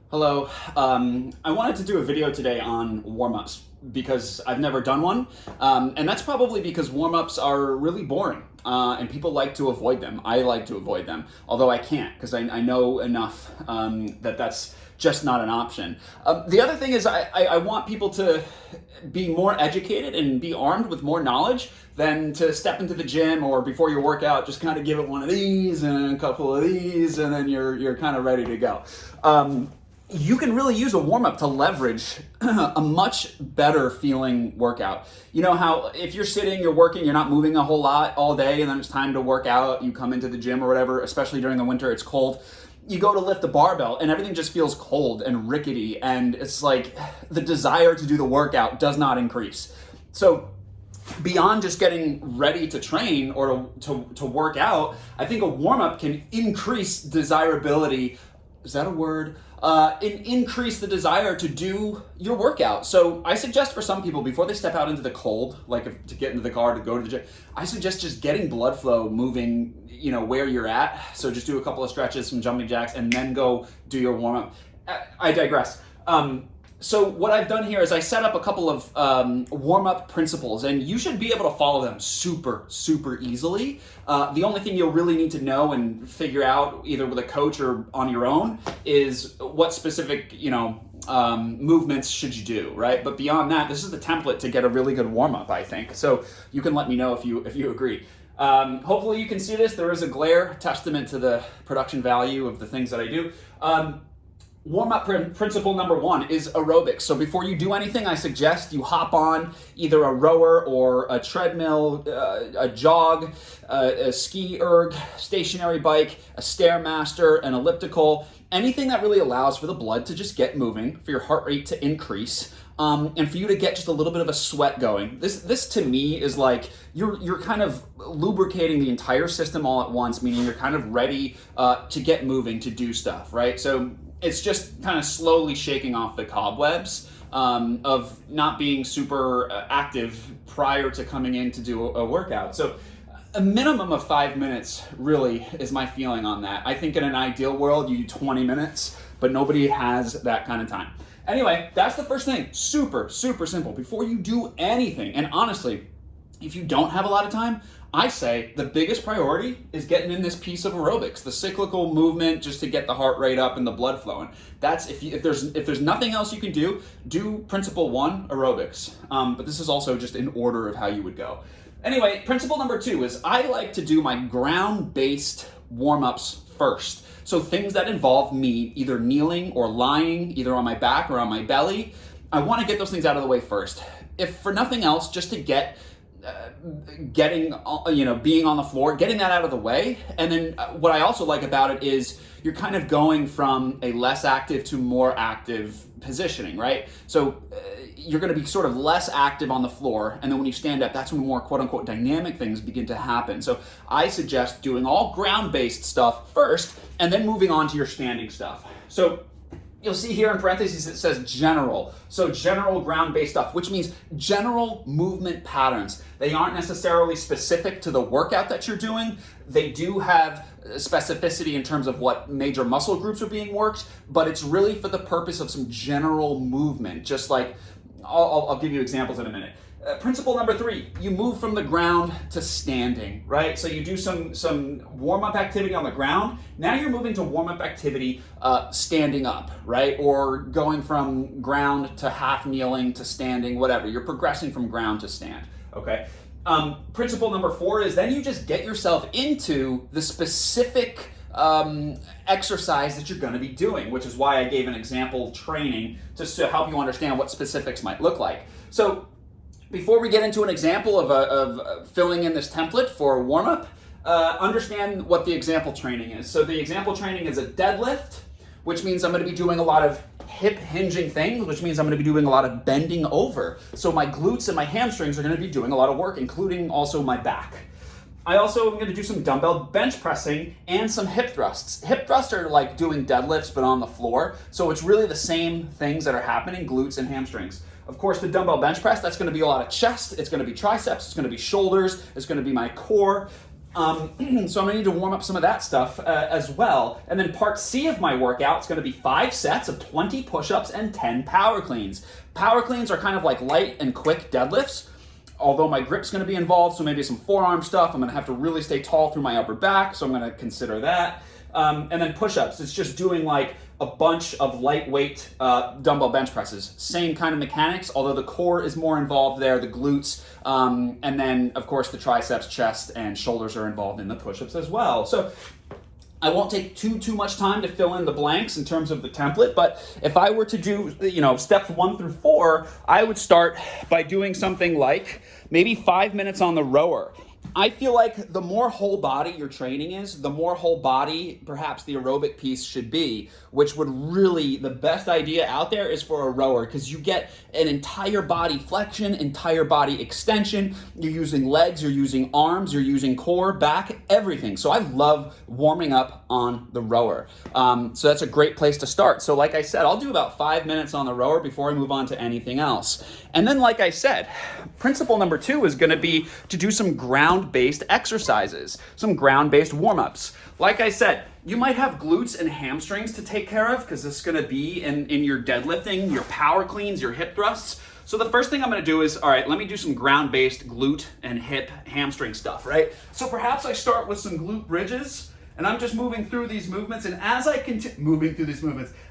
Hello. I wanted to do a video today on warm-ups because I've never done one. And that's probably because warm-ups are really boring and people like to avoid them. I like to avoid them, although I can't because I know enough that that's just not an option. The other thing is I want people to be more educated and be armed with more knowledge than to step into the gym or before your workout, just kind of give it one of these and a couple of these, and then you're kind of ready to go. You can really use a warm-up to leverage a much better feeling workout. You know how if you're sitting, you're working, you're not moving a whole lot all day, and then it's time to work out, you come into the gym or whatever, especially during the winter, it's cold. You go to lift the barbell and everything just feels cold and rickety, and it's like the desire to do the workout does not increase. So beyond just getting ready to train or to work out, I think a warm-up can increase desirability. Is that a word? Increase the desire to do your workout. So I suggest for some people, before they step out into the cold, to get into the car to go to the gym, I suggest just getting blood flow moving, where you're at. So just do a couple of stretches, some jumping jacks, and then go do your warm-up. I digress. So what I've done here is I set up a couple of warm-up principles, and you should be able to follow them super, super easily. The only thing you'll really need to know and figure out, either with a coach or on your own, is what specific, movements should you do, right? But beyond that, this is the template to get a really good warm-up, I think. So you can let me know if you agree. Hopefully you can see this. There is a glare, testament to the production value of the things that I do. Warm-up principle number one is aerobics. So before you do anything, I suggest you hop on either a rower or a treadmill, a jog, a ski erg, stationary bike, a Stairmaster, an elliptical, anything that really allows for the blood to just get moving, for your heart rate to increase, and for you to get just a little bit of a sweat going. This to me is like you're kind of lubricating the entire system all at once, meaning you're kind of ready to get moving, to do stuff, right? So it's just kind of slowly shaking off the cobwebs of not being super active prior to coming in to do a workout. So a minimum of 5 minutes really is my feeling on that. I think in an ideal world, you do 20 minutes, but nobody has that kind of time. Anyway, that's the first thing. Super, super simple. Before you do anything, and honestly, if you don't have a lot of time, I say the biggest priority is getting in this piece of aerobics, the cyclical movement, just to get the heart rate up and the blood flowing. That's if there's nothing else you can do principle one, aerobics. But this is also just in order of how you would go. Anyway, principle number two is I like to do my ground-based warm-ups first. So things that involve me either kneeling or lying, either on my back or on my belly. I want to get those things out of the way first. If for nothing else, just to being on the floor, getting that out of the way. And then what I also like about it is you're kind of going from a less active to more active positioning, right? So you're going to be sort of less active on the floor, and then when you stand up, that's when more quote-unquote dynamic things begin to happen. So I suggest doing all ground-based stuff first, and then moving on to your standing stuff. So you'll see here in parentheses it says general. So general ground-based stuff, which means general movement patterns. They aren't necessarily specific to the workout that you're doing. They do have specificity in terms of what major muscle groups are being worked, but it's really for the purpose of some general movement. Just like, I'll give you examples in a minute. Principle number three, you move from the ground to standing, right? So you do some warm-up activity on the ground. Now you're moving to warm-up activity standing up, right? Or going from ground to half kneeling to standing, whatever. You're progressing from ground to stand, okay? Principle number four is then you just get yourself into the specific exercise that you're going to be doing, which is why I gave an example training just to help you understand what specifics might look like. So before we get into an example of filling in this template for a warm-up, understand what the example training is. So the example training is a deadlift, which means I'm going to be doing a lot of hip hinging things, which means I'm going to be doing a lot of bending over. So my glutes and my hamstrings are going to be doing a lot of work, including also my back. I also am going to do some dumbbell bench pressing and some hip thrusts. Hip thrusts are like doing deadlifts but on the floor, so it's really the same things that are happening, glutes and hamstrings. Of course, the dumbbell bench press, that's going to be a lot of chest, it's going to be triceps, it's going to be shoulders, it's going to be my core. So I'm gonna need to warm up some of that stuff as well. And then part C of my workout is gonna be 5 sets of 20 push-ups and 10 power cleans. Power cleans are kind of like light and quick deadlifts, although my grip's gonna be involved, so maybe some forearm stuff. I'm gonna have to really stay tall through my upper back, so I'm gonna consider that. And then push-ups, it's just doing like a bunch of lightweight dumbbell bench presses. Same kind of mechanics, although the core is more involved there, the glutes, and then of course the triceps, chest, and shoulders are involved in the push-ups as well. So I won't take too much time to fill in the blanks in terms of the template, but if I were to do, steps 1 through 4, I would start by doing something like maybe 5 minutes on the rower. I feel like the more whole body your training is, the more whole body perhaps the aerobic piece should be, which would really, the best idea out there is for a rower, because you get an entire body flexion, entire body extension. You're using legs, you're using arms, you're using core, back, everything. So I love warming up on the rower. So that's a great place to start. So like I said, I'll do about 5 minutes on the rower before I move on to anything else. And then like I said, principle number 2 is gonna be to do some ground-based exercises, some ground-based warm-ups. Like I said, you might have glutes and hamstrings to take care of because this is gonna be in your deadlifting, your power cleans, your hip thrusts. So the first thing I'm gonna do is, all right, let me do some ground-based glute and hip hamstring stuff, right? So perhaps I start with some glute bridges, and I'm just moving through these movements, and as I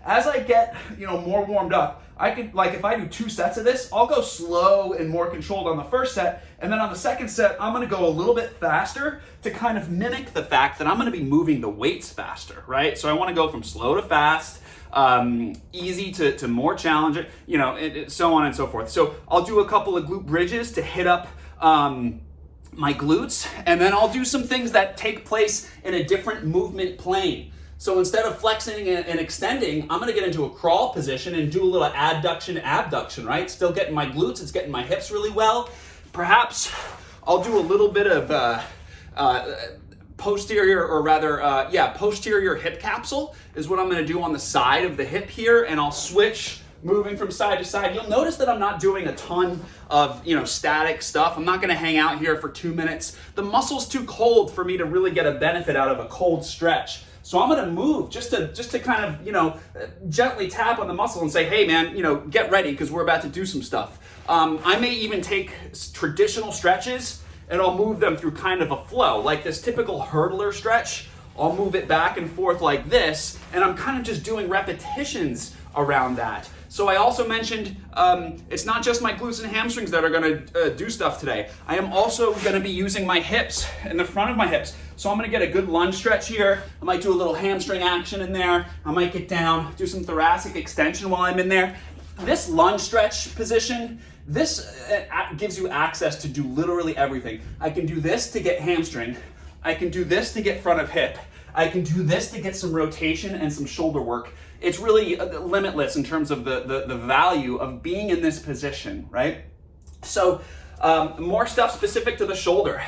as I get, more warmed up, I could, like if I do 2 sets of this, I'll go slow and more controlled on the first set, and then on the second set, I'm gonna go a little bit faster to kind of mimic the fact that I'm gonna be moving the weights faster, right? So I wanna go from slow to fast, easy to more challenging, so on and so forth. So I'll do a couple of glute bridges to hit up my glutes, and then I'll do some things that take place in a different movement plane. So instead of flexing and extending, I'm gonna get into a crawl position and do a little adduction, abduction, right? Still getting my glutes, it's getting my hips really well. Perhaps I'll do a little bit of posterior hip capsule is what I'm gonna do on the side of the hip here, and I'll switch moving from side to side. You'll notice that I'm not doing a ton of, static stuff. I'm not gonna hang out here for 2 minutes. The muscle's too cold for me to really get a benefit out of a cold stretch. So I'm gonna move just to kind of, gently tap on the muscle and say, hey man, get ready because we're about to do some stuff. I may even take traditional stretches and I'll move them through kind of a flow, like this typical hurdler stretch. I'll move it back and forth like this, and I'm kind of just doing repetitions around that. So I also mentioned it's not just my glutes and hamstrings that are gonna do stuff today. I am also gonna be using my hips and the front of my hips. So I'm gonna get a good lunge stretch here. I might do a little hamstring action in there. I might get down, do some thoracic extension while I'm in there. This lunge stretch position, this gives you access to do literally everything. I can do this to get hamstring. I can do this to get front of hip. I can do this to get some rotation and some shoulder work. It's really limitless in terms of the value of being in this position, right? So more stuff specific to the shoulder.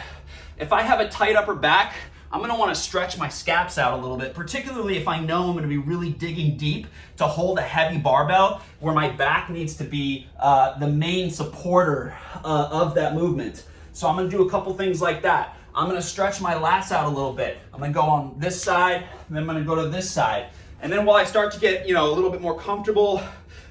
If I have a tight upper back, I'm gonna wanna stretch my scaps out a little bit, particularly if I know I'm gonna be really digging deep to hold a heavy barbell where my back needs to be the main supporter of that movement. So I'm gonna do a couple things like that. I'm gonna stretch my lats out a little bit. I'm gonna go on this side, and then I'm gonna go to this side. And then while I start to get, a little bit more comfortable,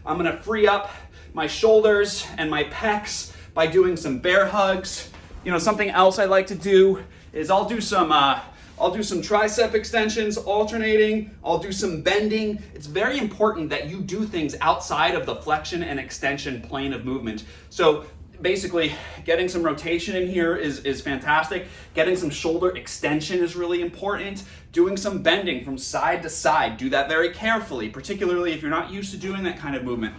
I'm gonna free up my shoulders and my pecs by doing some bear hugs. Something else I like to do is I'll do some tricep extensions, alternating. I'll do some bending. It's very important that you do things outside of the flexion and extension plane of movement. So basically, getting some rotation in here is fantastic. Getting some shoulder extension is really important. Doing some bending from side to side. Do that very carefully, particularly if you're not used to doing that kind of movement.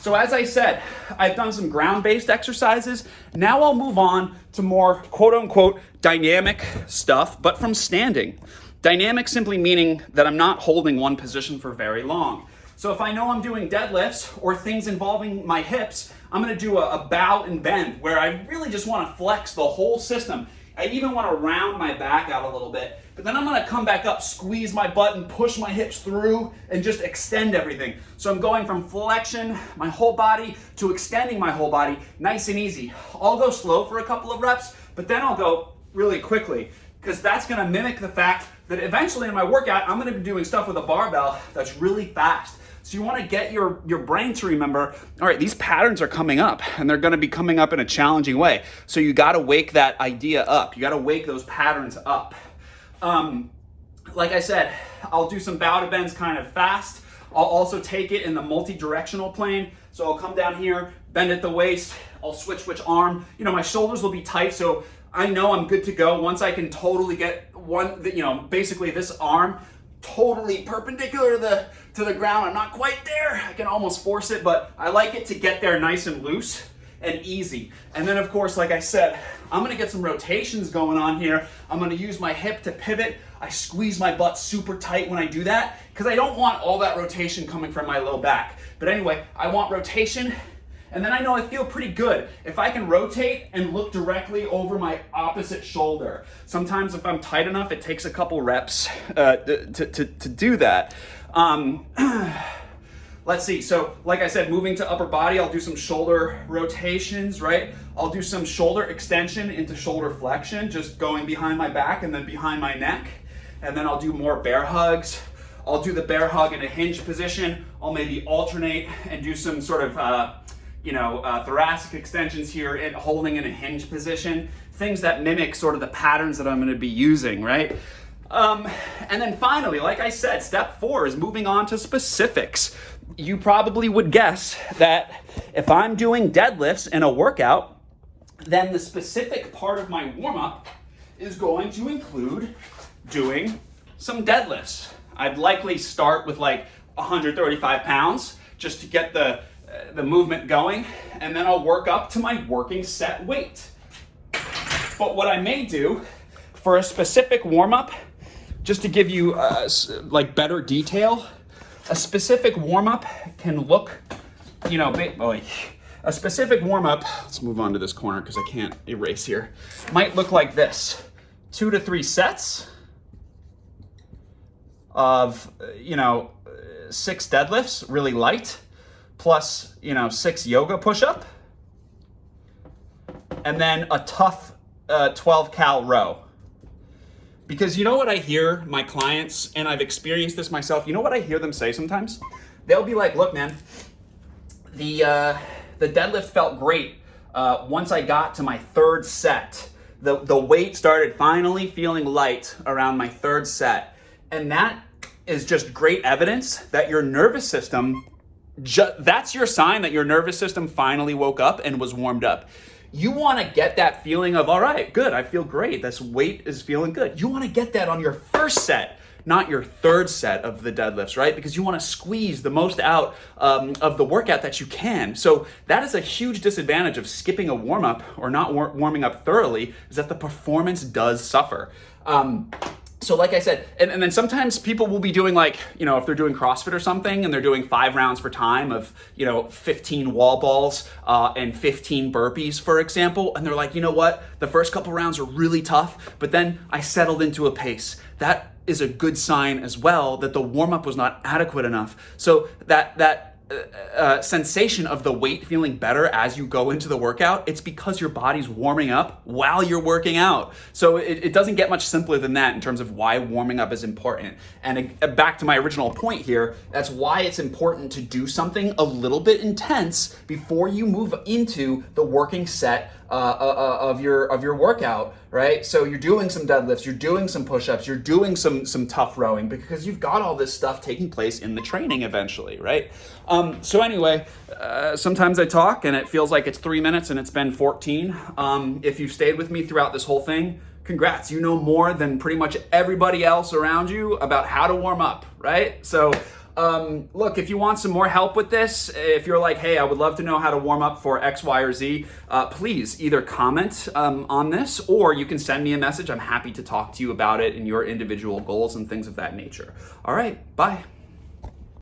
So as I said, I've done some ground-based exercises. Now I'll move on to more quote-unquote dynamic stuff, but from standing. Dynamic simply meaning that I'm not holding one position for very long. So if I know I'm doing deadlifts or things involving my hips, I'm gonna do a bow and bend where I really just wanna flex the whole system. I even wanna round my back out a little bit, but then I'm gonna come back up, squeeze my butt and push my hips through and just extend everything. So I'm going from flexion, my whole body, to extending my whole body, nice and easy. I'll go slow for a couple of reps, but then I'll go really quickly. because that's going to mimic the fact that eventually in my workout, I'm going to be doing stuff with a barbell that's really fast. So you want to get your brain to remember, all right, these patterns are coming up and they're going to be coming up in a challenging way. So you got to wake that idea up. You got to wake those patterns up. Like I said, I'll do some bow to bends kind of fast. I'll also take it in the multi-directional plane. So I'll come down here, bend at the waist. I'll switch which arm. You know, my shoulders will be tight, so I know I'm good to go once I can totally get one, you know, basically this arm totally perpendicular to the ground. I'm not quite there. I can almost force it, but I like it to get there nice and loose and easy. And then of course, like I said, I'm gonna get some rotations going on here. I'm gonna use my hip to pivot. I squeeze my butt super tight when I do that because I don't want all that rotation coming from my low back. But anyway, I want rotation, and then I know I feel pretty good if I can rotate and look directly over my opposite shoulder. Sometimes if I'm tight enough, it takes a couple reps to do that. Let's see, so like I said, moving to upper body, I'll do some shoulder rotations, right? I'll do some shoulder extension into shoulder flexion, just going behind my back and then behind my neck. And then I'll do more bear hugs. I'll do the bear hug in a hinge position. I'll maybe alternate and do some sort of, thoracic extensions here and holding in a hinge position. Things that mimic sort of the patterns that I'm gonna be using, right? And then finally, like I said, step 4 is moving on to specifics. You probably would guess that if I'm doing deadlifts in a workout, then the specific part of my warm-up is going to include doing some deadlifts. I'd likely start with like 135 pounds just to get the movement going, and then I'll work up to my working set weight. But what I may do for a specific warm-up, just to give you like better detail, a specific warm-up can look, a specific warm-up, let's move on to this corner because I can't erase here, might look like this. 2 to 3 sets of, 6 deadlifts, really light, plus, 6 yoga push-up, and then a tough 12 cal row. Because you know what I hear my clients, and I've experienced this myself, you know what I hear them say sometimes? They'll be like, look, man, the deadlift felt great once I got to my 3rd set. The weight started finally feeling light around my 3rd set. And that is just great evidence that your nervous system, that's your sign that your nervous system finally woke up and was warmed up. You want to get that feeling of, all right, good, I feel great. This weight is feeling good. You want to get that on your 1st set, not your 3rd set of the deadlifts, right? Because you want to squeeze the most out of the workout that you can. So that is a huge disadvantage of skipping a warm-up or not warming up thoroughly, is that the performance does suffer. So like I said, and then sometimes people will be doing like, if they're doing CrossFit or something and they're doing 5 rounds for time of, 15 wall balls and 15 burpees, for example. And they're like, you know what? The first couple rounds are really tough, but then I settled into a pace. That is a good sign as well that the warm-up was not adequate enough. So that sensation of the weight feeling better as you go into the workout, it's because your body's warming up while you're working out. So it doesn't get much simpler than that in terms of why warming up is important. And back to my original point here, that's why it's important to do something a little bit intense before you move into the working set of your workout, right? So you're doing some deadlifts, you're doing some push-ups, you're doing some tough rowing, because you've got all this stuff taking place in the training eventually, right? So anyway, sometimes I talk and it feels like it's 3 minutes and it's been 14. If you've stayed with me throughout this whole thing, congrats. You know more than pretty much everybody else around you about how to warm up, right? So look, if you want some more help with this, if you're like, hey, I would love to know how to warm up for X, Y, or Z, please either comment on this, or you can send me a message. I'm happy to talk to you about it and your individual goals and things of that nature. All right, bye.